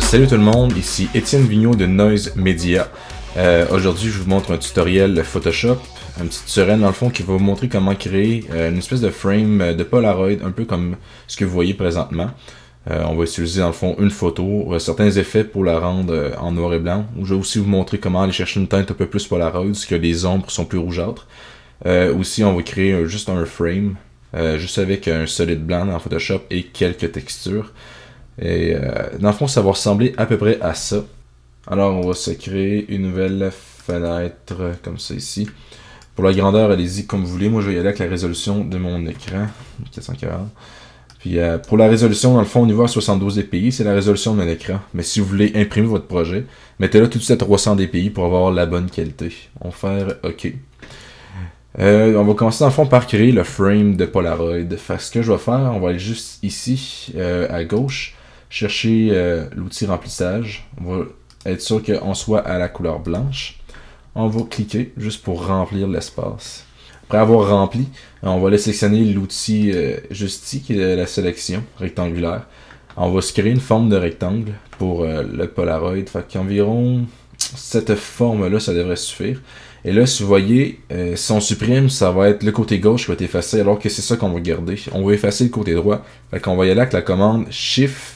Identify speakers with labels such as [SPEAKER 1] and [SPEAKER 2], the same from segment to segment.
[SPEAKER 1] Salut tout le monde, ici Étienne Vigneault de Noise Media. Aujourd'hui, je vous montre un tutoriel Photoshop, un petit tutoriel dans le fond qui va vous montrer comment créer une espèce de frame de Polaroid, un peu comme ce que vous voyez présentement. On va utiliser dans le fond une photo, certains effets pour la rendre en noir et blanc. Je vais aussi vous montrer comment aller chercher une teinte un peu plus Polaroid, parce que les ombres sont plus rougeâtres. Aussi, on va créer juste un frame, juste avec un solide blanc dans Photoshop et quelques textures. Et dans le fond, ça va ressembler à peu près à ça. Alors, on va se créer une nouvelle fenêtre comme ça ici. Pour la grandeur, allez-y comme vous voulez. Moi, je vais y aller avec la résolution de mon écran, 440. Puis pour la résolution, dans le fond, au niveau à 72 dpi, c'est la résolution de mon écran. Mais si vous voulez imprimer votre projet, mettez-le tout de suite à 300 dpi pour avoir la bonne qualité. On va faire OK. On va commencer dans le fond par créer le frame de Polaroid. Ce que je vais faire, on va aller juste ici, à gauche, chercher l'outil remplissage. On va être sûr qu'on soit à la couleur blanche. On va cliquer juste pour remplir l'espace. Après avoir rempli, on va aller sélectionner l'outil juste ici, qui est la sélection rectangulaire. On va se créer une forme de rectangle pour le Polaroid. Fait qu'environ cette forme-là, ça devrait suffire. Et là, si vous voyez, si on supprime, ça va être le côté gauche qui va être effacé, alors que c'est ça qu'on va garder. On va effacer le côté droit. Fait qu'on va y aller avec la commande Shift,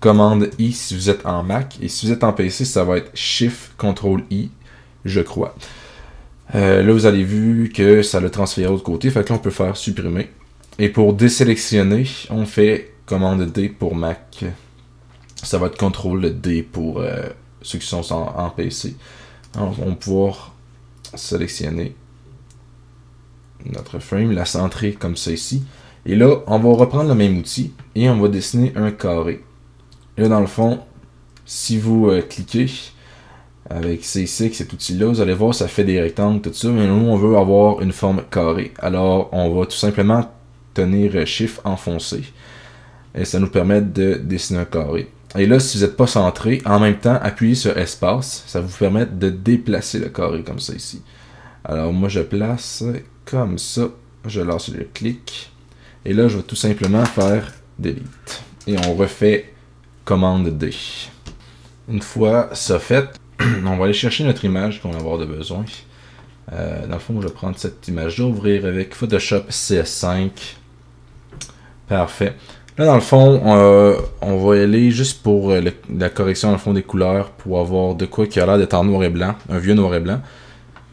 [SPEAKER 1] commande I si vous êtes en Mac. Et si vous êtes en PC, ça va être Shift, Ctrl I, je crois. Là, vous avez vu que ça l'a transféré de l'autre côté. Fait que là, on peut faire supprimer. Et pour désélectionner, on fait commande D pour Mac. Ça va être Ctrl D pour ceux qui sont en PC. Alors, on va pouvoir sélectionner notre frame, la centrer comme ça ici. Et là, on va reprendre le même outil et on va dessiner un carré. Là, dans le fond, si vous cliquez avec C6, cet outil-là, vous allez voir, ça fait des rectangles, tout ça. Mais nous, on veut avoir une forme carrée. Alors, on va tout simplement tenir Shift enfoncé. Et ça nous permet de dessiner un carré. Et là, si vous n'êtes pas centré, en même temps, appuyez sur espace. Ça va vous permettre de déplacer le carré comme ça ici. Alors, moi, je place comme ça. Je lâche le clic. Et là, je vais tout simplement faire Delete. Et on refait commande D. Une fois ça fait, on va aller chercher notre image qu'on va avoir de besoin. Dans le fond, je vais prendre cette image-là, ouvrir avec Photoshop CS5. Parfait. Là, dans le fond, on va y aller juste pour la correction dans le fond des couleurs, pour avoir de quoi qui a l'air d'être en noir et blanc, un vieux noir et blanc.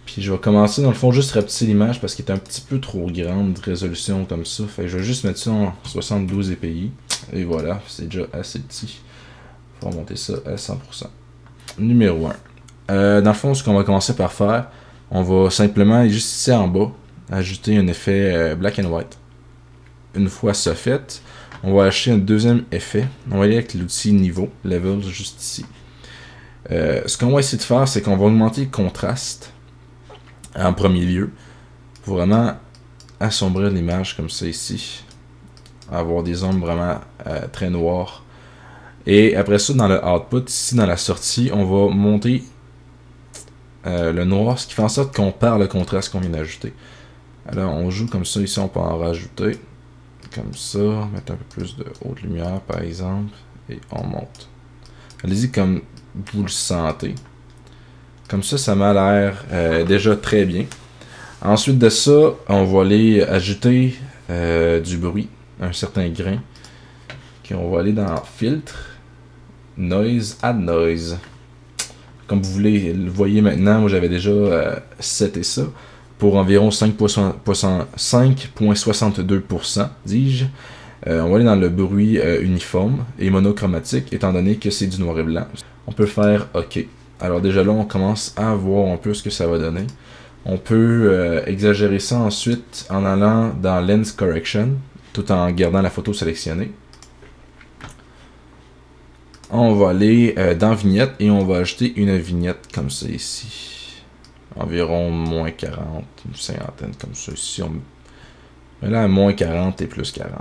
[SPEAKER 1] Puis je vais commencer dans le fond juste rapetisser l'image parce qu'elle est un petit peu trop grande de résolution comme ça. Fait que je vais juste mettre ça en 72 dpi. Et voilà, c'est déjà assez petit. Il faut remonter ça à 100%. Numéro 1. Dans le fond, ce qu'on va commencer par faire, on va simplement, juste ici en bas, ajouter un effet black and white. Une fois ça fait, on va acheter un deuxième effet. On va aller avec l'outil niveau, level, juste ici. Ce qu'on va essayer de faire, c'est qu'on va augmenter le contraste en premier lieu, pour vraiment assombrir l'image comme ça ici. Avoir des ombres vraiment très noires. Et après ça, dans le output, ici dans la sortie, on va monter le noir, ce qui fait en sorte qu'on perd le contraste qu'on vient d'ajouter. Alors on joue comme ça, ici on peut en rajouter. Comme ça, mettre un peu plus de haute lumière par exemple, et on monte. Allez-y comme vous le sentez. Comme ça m'a l'air déjà très bien. Ensuite de ça, on va aller ajouter du bruit, un certain grain. Okay, on va aller dans Filtre, Noise, Add Noise. Comme vous voyez maintenant, moi j'avais déjà seté ça pour environ 5,62%, dis-je. On va aller dans le bruit uniforme et monochromatique, étant donné que c'est du noir et blanc. On peut faire OK. Alors déjà là, on commence à voir un peu ce que ça va donner. On peut exagérer ça ensuite en allant dans Lens Correction, tout en gardant la photo sélectionnée. On va aller dans Vignette et on va ajouter une vignette comme ça ici. Environ moins 40, une cinquantaine comme ça ici. Mais là, moins 40 et plus 40.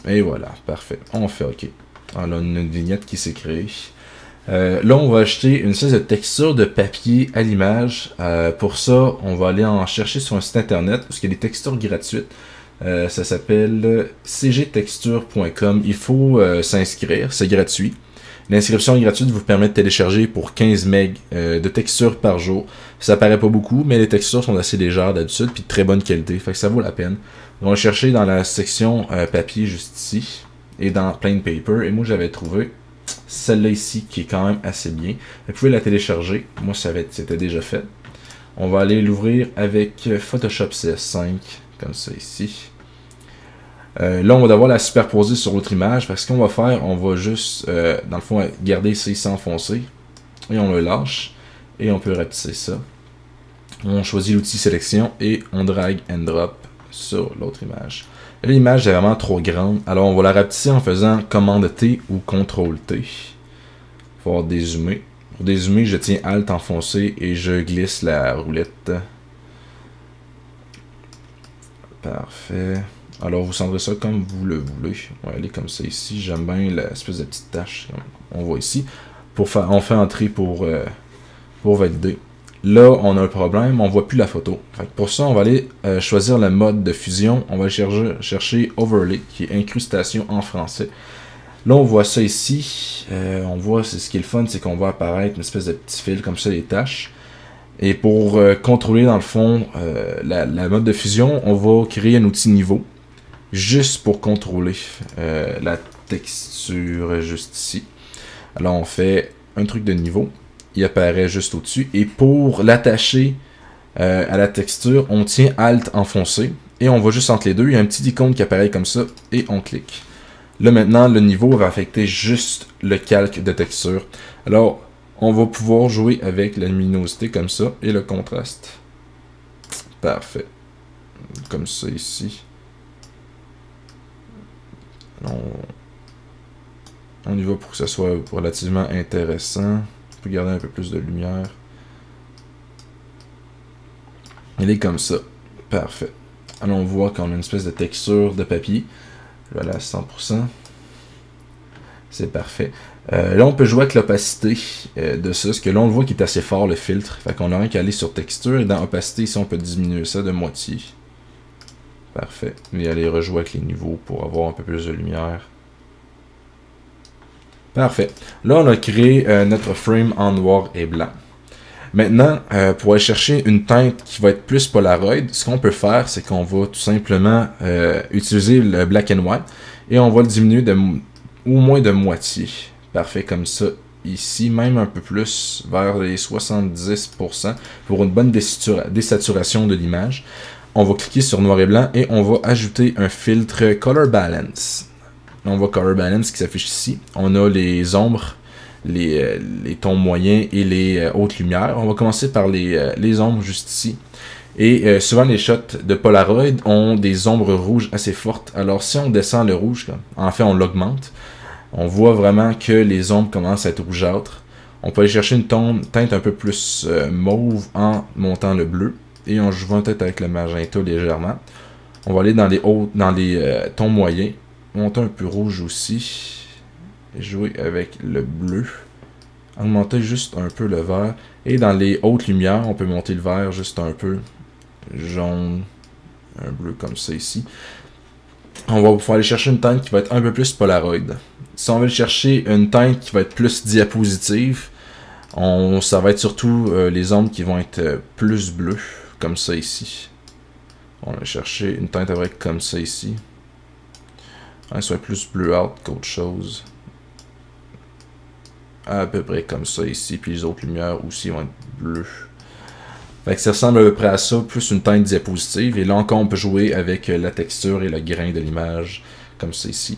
[SPEAKER 1] Et voilà, parfait. On fait OK. On a une vignette qui s'est créée. Là, on va acheter une espèce de texture de papier à l'image. Pour ça, on va aller en chercher sur un site internet parce qu'il y a des textures gratuites. Ça s'appelle cgtexture.com. Il faut s'inscrire, c'est gratuit. L'inscription est gratuite, vous permet de télécharger pour 15 MB de textures par jour. Ça paraît pas beaucoup, mais les textures sont assez légères d'habitude, puis de très bonne qualité, fait que ça vaut la peine. On va chercher dans la section papier juste ici, et dans Plain Paper, et moi j'avais trouvé celle-là ici qui est quand même assez bien. Vous pouvez la télécharger, moi c'était déjà fait. On va aller l'ouvrir avec Photoshop CS5, comme ça ici. Là, on va devoir la superposer sur l'autre image. Parce qu'on va faire, on va juste, dans le fond, garder ça ici enfoncé. Et on le lâche. Et on peut rapetisser ça. On choisit l'outil sélection et on drag and drop sur l'autre image. L'image est vraiment trop grande. Alors, on va la rapetisser en faisant commande T ou CTRL T. Il va dézoomer. Pour dézoomer, je tiens Alt enfoncé et je glisse la roulette. Parfait. Alors, vous centrez ça comme vous le voulez. On va aller comme ça ici. J'aime bien l'espèce de petite tache. On voit ici. On fait entrer pour valider. Là, on a un problème. On voit plus la photo. Pour ça, on va aller choisir le mode de fusion. On va chercher Overlay, qui est incrustation en français. Là, on voit ça ici. On voit, ce qui est le fun, c'est qu'on voit apparaître une espèce de petit fil, comme ça, les taches. Et pour contrôler, dans le fond, la mode de fusion, on va créer un outil niveau. Juste pour contrôler la texture juste ici. Alors, on fait un truc de niveau. Il apparaît juste au-dessus. Et pour l'attacher à la texture, on tient Alt enfoncé. Et on va juste entre les deux. Il y a un petit icône qui apparaît comme ça. Et on clique. Là, maintenant, le niveau va affecter juste le calque de texture. Alors, on va pouvoir jouer avec la luminosité comme ça et le contraste. Parfait. Comme ça ici. On y va pour que ça soit relativement intéressant. On peut garder un peu plus de lumière. Il est comme ça. Parfait. Alors, on voit qu'on a une espèce de texture de papier. Je vais aller à 100%. C'est parfait. Là, on peut jouer avec l'opacité de ça. Parce que là, on le voit qu'il est assez fort, le filtre. Fait qu'on a rien qu'à aller sur texture. Et dans opacité, ici, on peut diminuer ça de moitié. Parfait. Et aller rejouer avec les niveaux pour avoir un peu plus de lumière. Parfait. Là, on a créé notre frame en noir et blanc. Maintenant, pour aller chercher une teinte qui va être plus Polaroid, ce qu'on peut faire, c'est qu'on va tout simplement utiliser le black and white et on va le diminuer au moins de moitié. Parfait, comme ça. Ici, même un peu plus, vers les 70% pour une bonne désaturation de l'image. On va cliquer sur noir et blanc et on va ajouter un filtre Color Balance. Là, on voit Color Balance qui s'affiche ici. On a les ombres, les tons moyens et les hautes lumières. On va commencer par les ombres juste ici. Et souvent les shots de Polaroid ont des ombres rouges assez fortes. Alors si on descend le rouge, en fait on l'augmente, on voit vraiment que les ombres commencent à être rougeâtres. On peut aller chercher une teinte un peu plus mauve en montant le bleu. Et on joue peut-être avec le magenta légèrement. On va aller dans les tons moyens. Monter un peu rouge aussi. Et jouer avec le bleu. Augmenter juste un peu le vert. Et dans les hautes lumières, on peut monter le vert juste un peu. Jaune. Un bleu comme ça ici. On va pouvoir aller chercher une teinte qui va être un peu plus Polaroid. Si on veut chercher une teinte qui va être plus diapositive, ça va être surtout les ombres qui vont être plus bleues. Comme ça ici. On va chercher une teinte avec comme ça ici. Elle soit plus bleuâtre qu'autre chose. À peu près comme ça ici. Puis les autres lumières aussi vont être bleues. Fait que ça ressemble à peu près à ça. Plus une teinte diapositive. Et là encore on peut jouer avec la texture et le grain de l'image. Comme ça ici.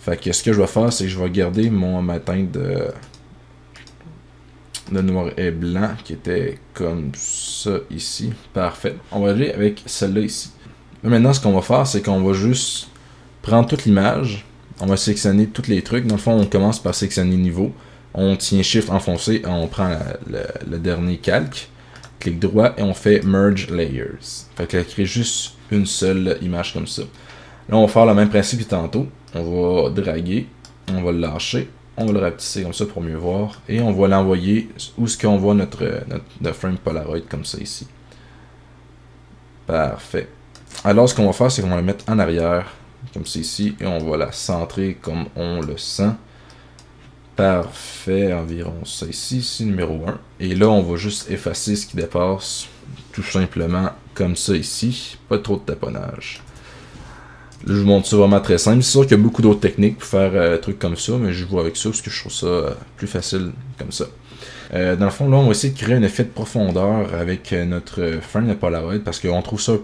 [SPEAKER 1] Fait que ce que je vais faire c'est que je vais garder ma teinte de noir et blanc qui était comme ça ici. Parfait. On va aller avec celle-là ici. Là, maintenant, ce qu'on va faire, c'est qu'on va juste prendre toute l'image. On va sélectionner tous les trucs. Dans le fond, on commence par sélectionner niveau. On tient Shift enfoncé. On prend le dernier calque. Clic droit et on fait Merge Layers. Fait qu'elle crée juste une seule image comme ça. Là, on va faire le même principe que tantôt. On va draguer. On va le lâcher. On va le rapetisser comme ça pour mieux voir. Et on va l'envoyer où est-ce qu'on voit notre frame Polaroid comme ça ici. Parfait. Alors ce qu'on va faire, c'est qu'on va la mettre en arrière, comme c'est ici. Et on va la centrer comme on le sent. Parfait, environ ça ici, c'est numéro 1. Et là, on va juste effacer ce qui dépasse, tout simplement comme ça ici. Pas trop de taponnage. Là, je vous montre ça vraiment très simple. C'est sûr qu'il y a beaucoup d'autres techniques pour faire un truc comme ça, mais je vois avec ça parce que je trouve ça plus facile comme ça. Dans le fond, là, on va essayer de créer un effet de profondeur avec notre frame de Polaroid parce qu'on trouve ça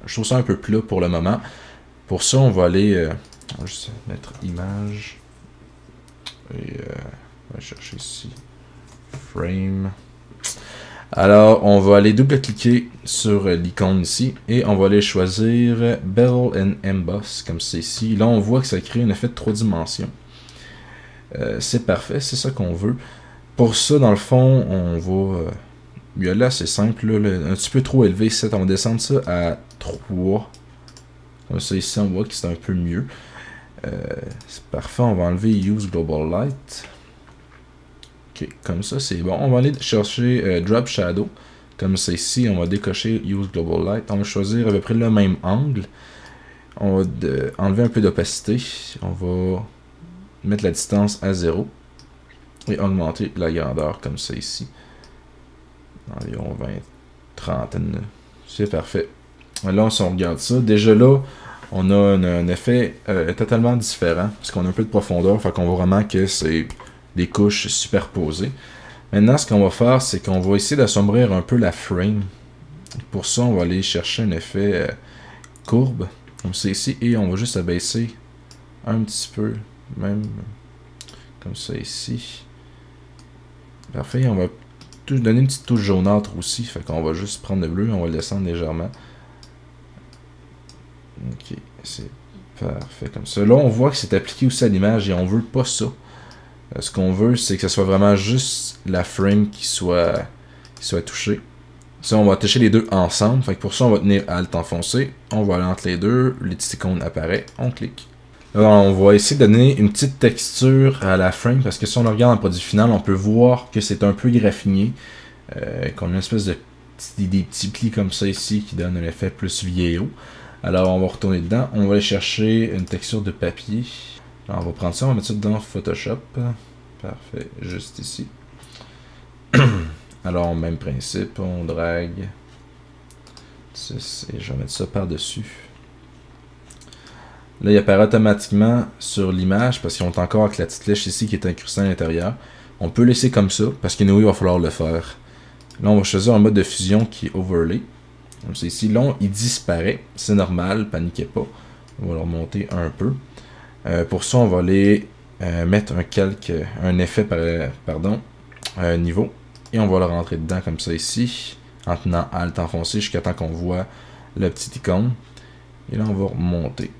[SPEAKER 1] je trouve ça un peu plat pour le moment. Pour ça, on va aller, on va juste mettre image et on va chercher ici frame. Alors, on va aller double-cliquer sur l'icône ici et on va aller choisir Bevel and Emboss comme c'est ici. Là, on voit que ça crée un effet de 3 dimensions. C'est parfait, c'est ça qu'on veut. Pour ça, dans le fond, on va y aller assez simple. Là, un petit peu trop élevé, 7. On va descendre ça à 3. Comme ça, ici, on voit que c'est un peu mieux. C'est parfait. On va enlever Use Global Light. Ok, comme ça, c'est bon. On va aller chercher Drop Shadow. Comme ça, ici, on va décocher Use Global Light. On va choisir à peu près le même angle. On va enlever un peu d'opacité. On va mettre la distance à 0. Et augmenter la grandeur comme ça ici. Environ 20, 30. C'est parfait. Là, si on regarde ça, déjà là, on a un effet totalement différent. Parce qu'on a un peu de profondeur. Fait qu'on voit vraiment que c'est des couches superposées. Maintenant, ce qu'on va faire, c'est qu'on va essayer d'assombrir un peu la frame. Pour ça, on va aller chercher un effet courbe. Comme ça ici. Et on va juste abaisser un petit peu. Même comme ça ici. Parfait, on va donner une petite touche jaunâtre aussi, fait qu'on va juste prendre le bleu, on va le descendre légèrement. Ok, c'est parfait comme ça. Là, on voit que c'est appliqué aussi à l'image et on veut pas ça. Ce qu'on veut, c'est que ce soit vraiment juste la frame qui soit touchée. Ça, on va toucher les deux ensemble, fait que pour ça, on va tenir Alt enfoncé, on va aller entre les deux, les petites icônes apparaissent, on clique. Alors, on va essayer de donner une petite texture à la frame parce que si on regarde en produit final, on peut voir que c'est un peu graffiné. Qu'on a une espèce de des petits plis comme ça ici qui donnent un effet plus vieillot. Alors, on va retourner dedans. On va aller chercher une texture de papier. Alors, on va prendre ça, on va mettre ça dans Photoshop. Parfait, juste ici. Alors, même principe, on drague. Et je vais mettre ça par-dessus. Là, il apparaît automatiquement sur l'image parce qu'on est encore avec la petite flèche ici qui est incrustée à l'intérieur. On peut laisser comme ça parce qu'il va falloir le faire. Là, on va choisir un mode de fusion qui est Overlay. Comme c'est ici. Là, il disparaît. C'est normal, paniquez pas. On va le remonter un peu. Pour ça, on va aller mettre un effet, niveau. Et on va le rentrer dedans comme ça ici. En tenant Alt enfoncé jusqu'à temps qu'on voit la petite icône. Et là, on va remonter.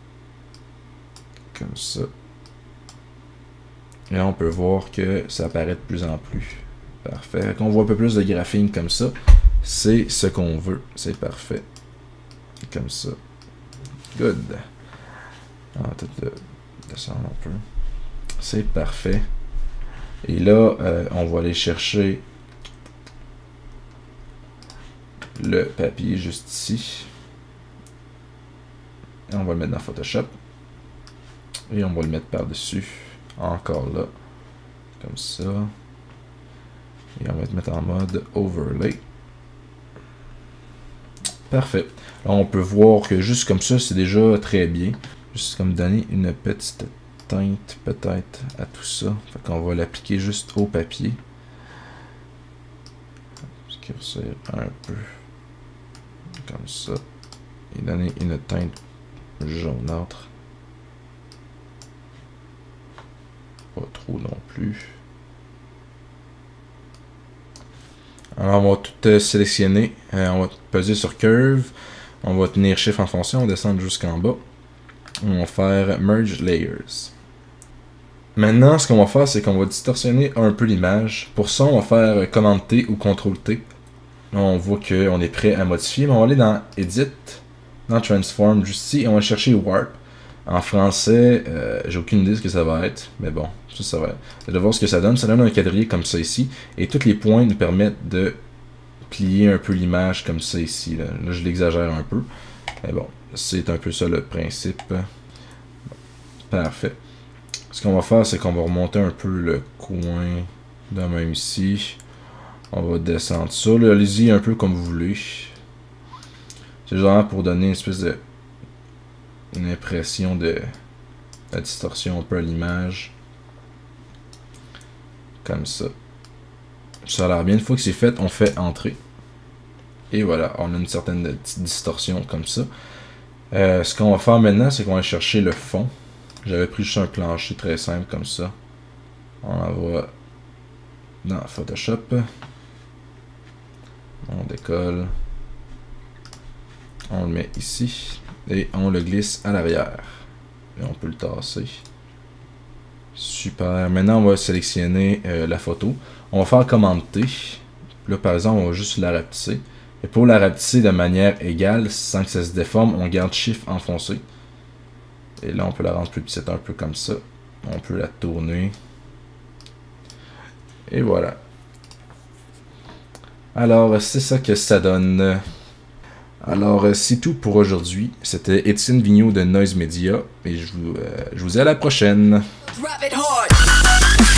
[SPEAKER 1] Comme ça. Et là, on peut voir que ça apparaît de plus en plus. Parfait. Quand on voit un peu plus de graphing comme ça, c'est ce qu'on veut. C'est parfait. Comme ça. Good. On va peut-être descendre un peu. C'est parfait. Et là, on va aller chercher le papier juste ici. Et on va le mettre dans Photoshop. Et on va le mettre par-dessus. Encore là. Comme ça. Et on va le mettre en mode Overlay. Parfait. Là, on peut voir que juste comme ça, c'est déjà très bien. Juste comme donner une petite teinte peut-être à tout ça. Fait qu'on va l'appliquer juste au papier. Curseur un peu. Comme ça. Et donner une teinte jaunâtre. Pas trop non plus. Alors on va tout sélectionner. On va peser sur Curve. On va tenir Shift enfoncé. On va descendre jusqu'en bas. On va faire Merge Layers. Maintenant, ce qu'on va faire, c'est qu'on va distorsionner un peu l'image. Pour ça, on va faire Command T ou Ctrl T. Là, on voit qu'on est prêt à modifier. Mais on va aller dans Edit, dans Transform, juste ici, et on va chercher Warp. En français, j'ai aucune idée de ce que ça va être, mais bon, ça va être. Je vais voir ce que ça donne. Ça donne un quadrillé comme ça ici, et tous les points nous permettent de plier un peu l'image comme ça ici. Là, je l'exagère un peu, mais bon, c'est un peu ça le principe. Parfait. Ce qu'on va faire, c'est qu'on va remonter un peu le coin de même ici. On va descendre ça. Allez-y un peu comme vous voulez. C'est genre pour donner une espèce de... une impression de la distorsion un peu à l'image. Comme ça. Ça a l'air bien. Une fois que c'est fait, on fait entrer. Et voilà, on a une certaine petite distorsion comme ça. Ce qu'on va faire maintenant, c'est qu'on va chercher le fond. J'avais pris juste un plancher très simple comme ça. On l'envoie dans Photoshop. On décolle. On le met ici. Et on le glisse à l'arrière. Et on peut le tasser. Super. Maintenant, on va sélectionner la photo. On va faire commande T. Là, par exemple, on va juste la rapetisser. Et pour la rapetisser de manière égale, sans que ça se déforme, on garde Shift enfoncé. Et là, on peut la rendre plus petite, un peu comme ça. On peut la tourner. Et voilà. Alors, c'est ça que ça donne. Alors, c'est tout pour aujourd'hui. C'était Étienne Vigneault de Noise Media. Et je vous dis à la prochaine. Drop it hard.